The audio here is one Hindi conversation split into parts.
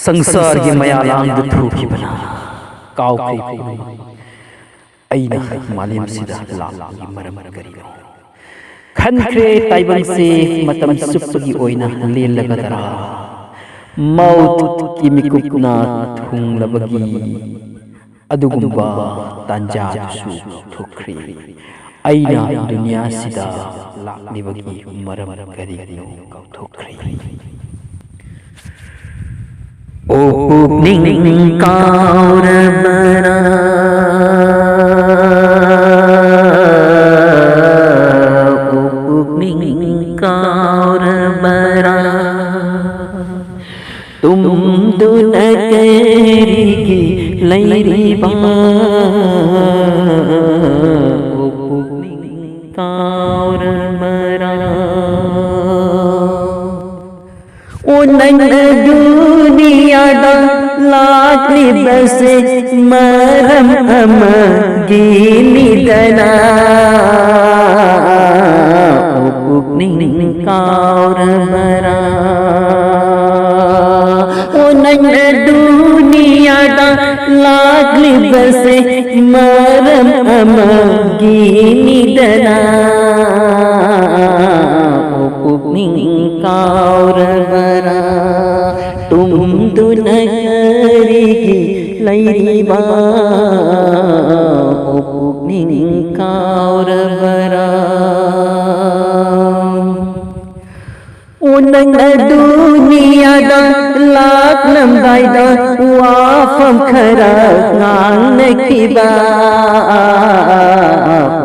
संसार की मयालांग थूकी बना काव अना मालेम सिदा लाकी मरम करिनो खनख्रे ताइबंग से मतम सुपगी ओइना लेलगदरा मौत की मिकुपना थुंगलबगी अदुगुंबा तांजासु थुख्री अना दुनिया सिदा लाक्लिबगी मरम करिनो थुख्री ओ पुनिंग काउरबरा ओ पुनिंग काउरबरा तुम दुनकरीगी लैरी बा ओ पुनिंग काउरबरा ओ नंग दुनिया दा लाखली बसे मरम अमगीनी दना ओ पुनिंग काउरबरा ओ नंग दुनिया दा लाखली बसे मरम अमगीनी दना ओ पुनिंग काउरबरा तुम दुनकरीगी लैरी बा ओ पुनिंग काउरबरा ओ नंग दुनिया दा लाख लंबाईदा वाफम खरा नांग किबा ओ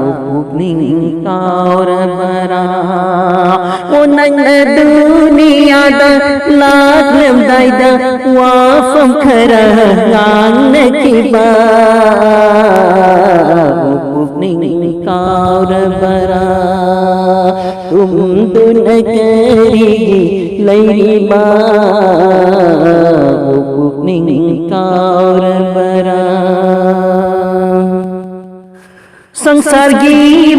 पुनिंग काउरबरा ओ नंग दुनिया दा लाख लंबाईदा वाफम खरा नांग किबा ओ पुनिंग काउरबरा तुम दुनकरीगी लैरी बा ओ पुनिंग काउरबरा संसार की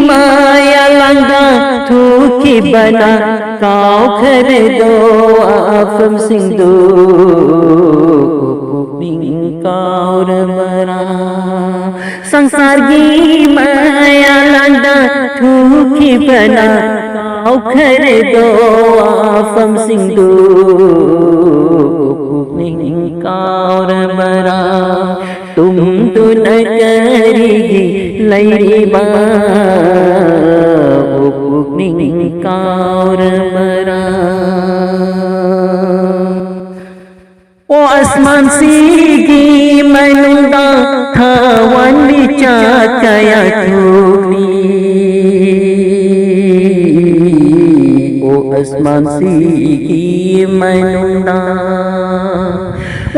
माया लंगा थूकी बना काव खरे दो आफम सिंधु पुनिंग काउरबरा संसार की माया लंगा थूकी बना काव खरे दो आफम सिंधु पुनिंग काउरबरा तुम दुनकरीगी लैरी बा ओ पुनिंग काउरबरा ओ आसमान सीगी मनुंगा थावन विचा कया थूनी ओ आसमान सीगी मनुंगा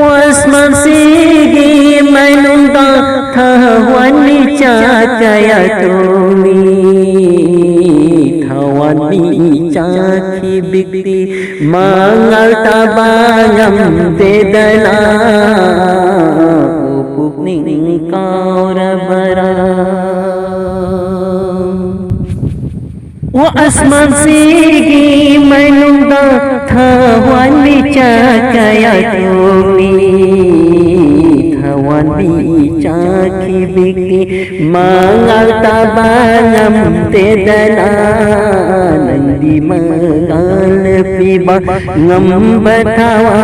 ओ आसमान सीगी मनुंगा थावन विचा कया थूनी थावन विचा की बिक्री मांगल ताबांगम देदना ओ पुनिंग काउरबरा ओ आसमान सीगी मनुंगा थावन विचा कया थूनी थावन विचा की बिक्री मांगल ताबांगम देदना नंदी मंगल पीबा ngam batawa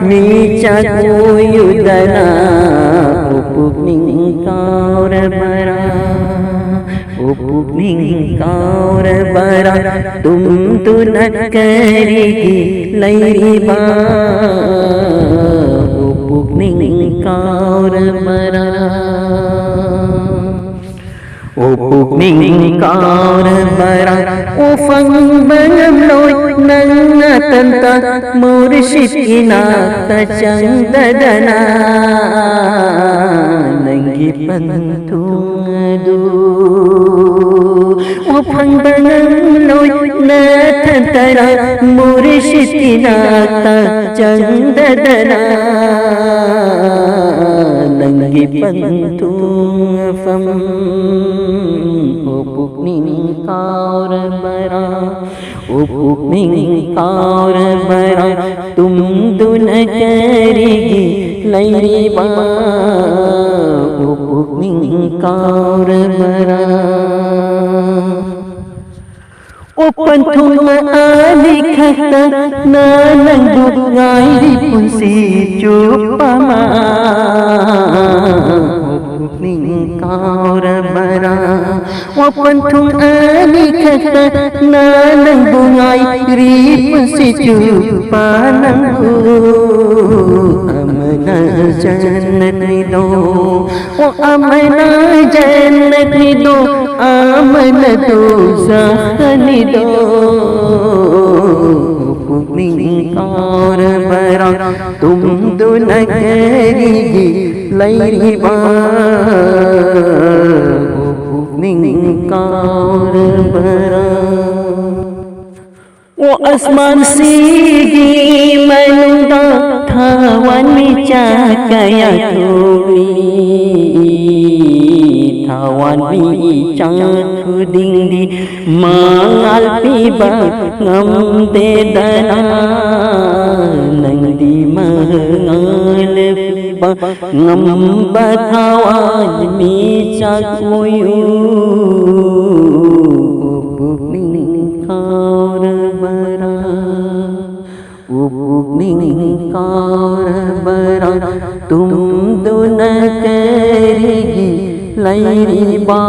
mica kuyudana o puning kaurabara ओ पुनिंग काउरबरा तुम दुनकरीगी लैरी बा ओ पुनिंग काउरबरा ओ पुनिंग काउरबरा ओ फंगबंगम लोय नंग तंता मुर्शिदीना तचंददना नंगी पंथुंगदू ओ फंगबंगम लोय न तंतरा मुर्शिदीना तचंददना नंगी पंथुंग फम ओ पुनिंग काउरबरा ओ पुनिंग काउरबरा तुम दुन करेगी लैरी बा कार बरा पंथुम आलिखत नानंदु गायरी पुंसी चुपमा कार बरा पंथुम आलिखत नानंदु गायरी पुंसी चुपनंदु अमना जन्नत दो अमना जन्नत दो आमन दो सहनी दो कार बरा तुम दुन करेगी लैरी बा कार बरा वो आसमान सीगी मनुदा थावन चा कया थोड़ी थावन चा थुदिंदी माल पीबा ngam de dana nangdi mangal píba ngam ba thawan mi cha koyu car बरा कार बरा तुम दुन करेगी लैरी बा